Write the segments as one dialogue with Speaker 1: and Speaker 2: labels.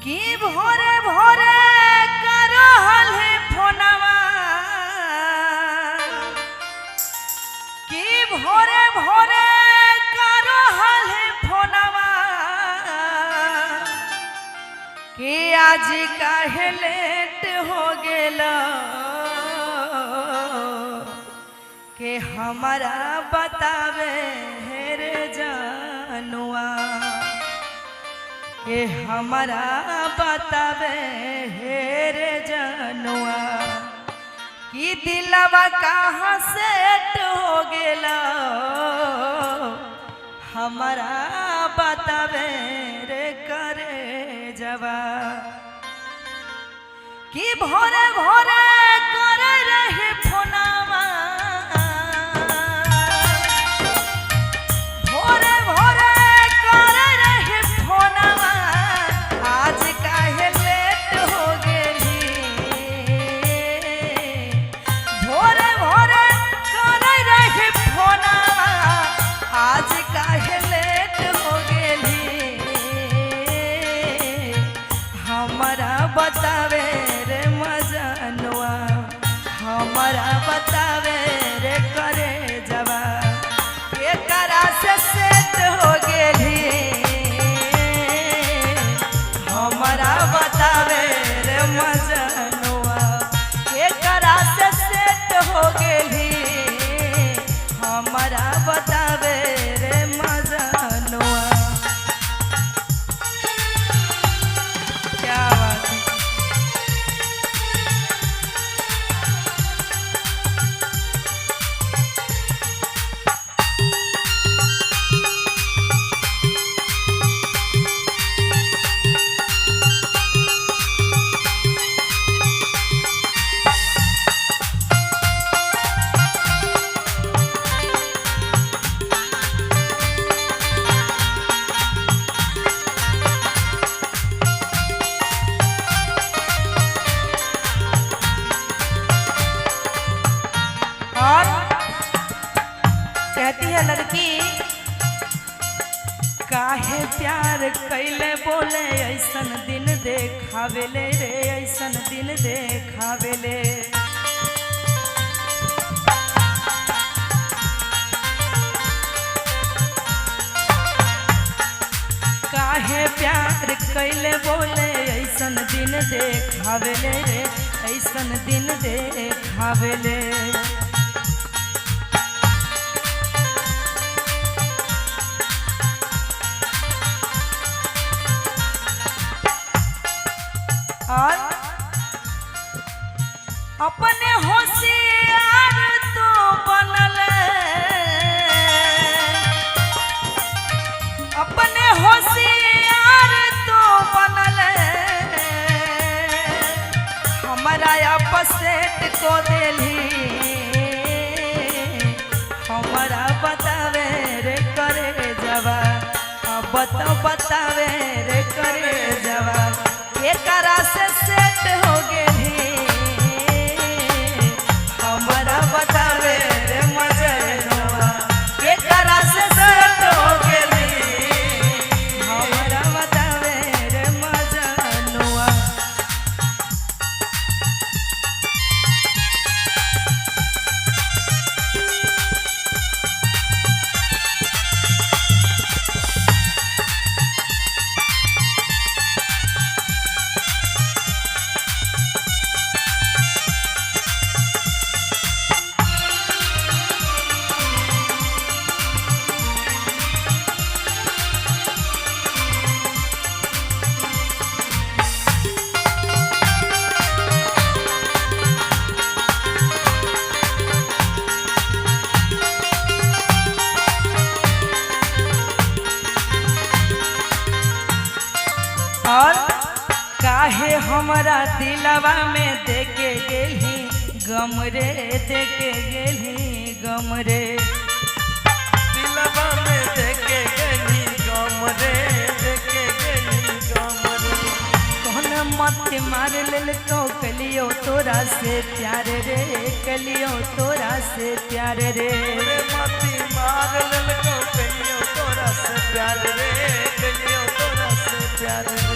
Speaker 1: कि भोरे भोरे करो हले फोनवा कि भोरे भोरे करो हले फोनवा कि आज काहे लेट हो गेला के हमारा बतावे रे जानुआ के हमारा बतावे रे जानुआ कि दिलवा कहाँ सेट हो गेला हमारा बतावे रे करे जवा कि भोरे भोरे करे रहे फोनवा बतावे रे मजनुआ हमारा बतावे रे करे जवा के करा से सेट हो गेली हमारा बतावे रे मजनुआ के करा से सेट हो गेली हमारा बतावे रे मजनुआ। क्या बात है। कहती है लड़की काहे प्यार कैले बोले ऐसन दिन देखावेले रे ऐसन दिन देखावेले काहे प्यार कैले बोले ऐसन दिन देखावेले रे ऐसन दिन देखावेले और अपने होशियार तो बनल अपने होशियार तो बनल हमारा अपसेट को देली हमारा बतावे रे करे जवा अब तो बतावे रे करे जवा एकरा से सेट हो गेली हमारा बतावे रे मजनुआ एकरा से सेट हो गेली हमारा बतावे रे मजनुआ। और काहे हमारा दिलवा में देके गेली गम रे देके गेली गम रे दिलवा में देके गेली गम रे देके गेली गम रे कौन मत मार लेल तो कलियो तोरा से प्यार रे कलियो तोरा से प्यार रे मत मार लेल तो कलियो तोरा से प्यार रे कलियो तोरा से प्यार रे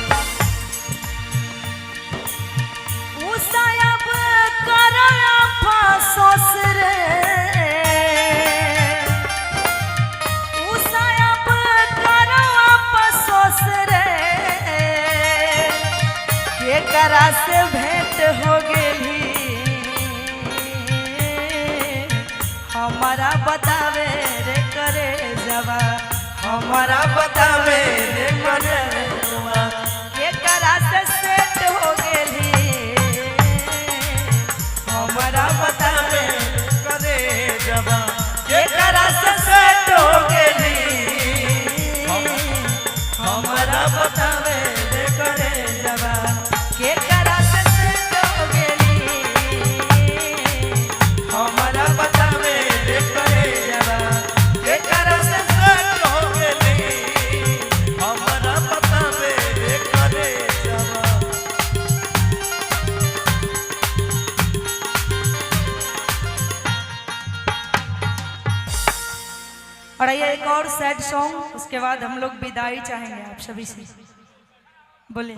Speaker 1: केकरा से भेंट हो गेली हमारा बतावे रे करे जवा हमारा बतावे रे करे जवा केकरा से सेट हो गेली हमारा बतावे करे जवा केकरा से सेट हो गेली हमारा बतावे रे करे जवा केकरा से सेट हो गेली हमारा बतावे रे करे जवा केकरा से सेट हो गेली हमारा बतावे रे करे जवा। और ये एक और सैड सॉन्ग, उसके बाद हम लोग विदाई चाहेंगे आप सभी से। बोले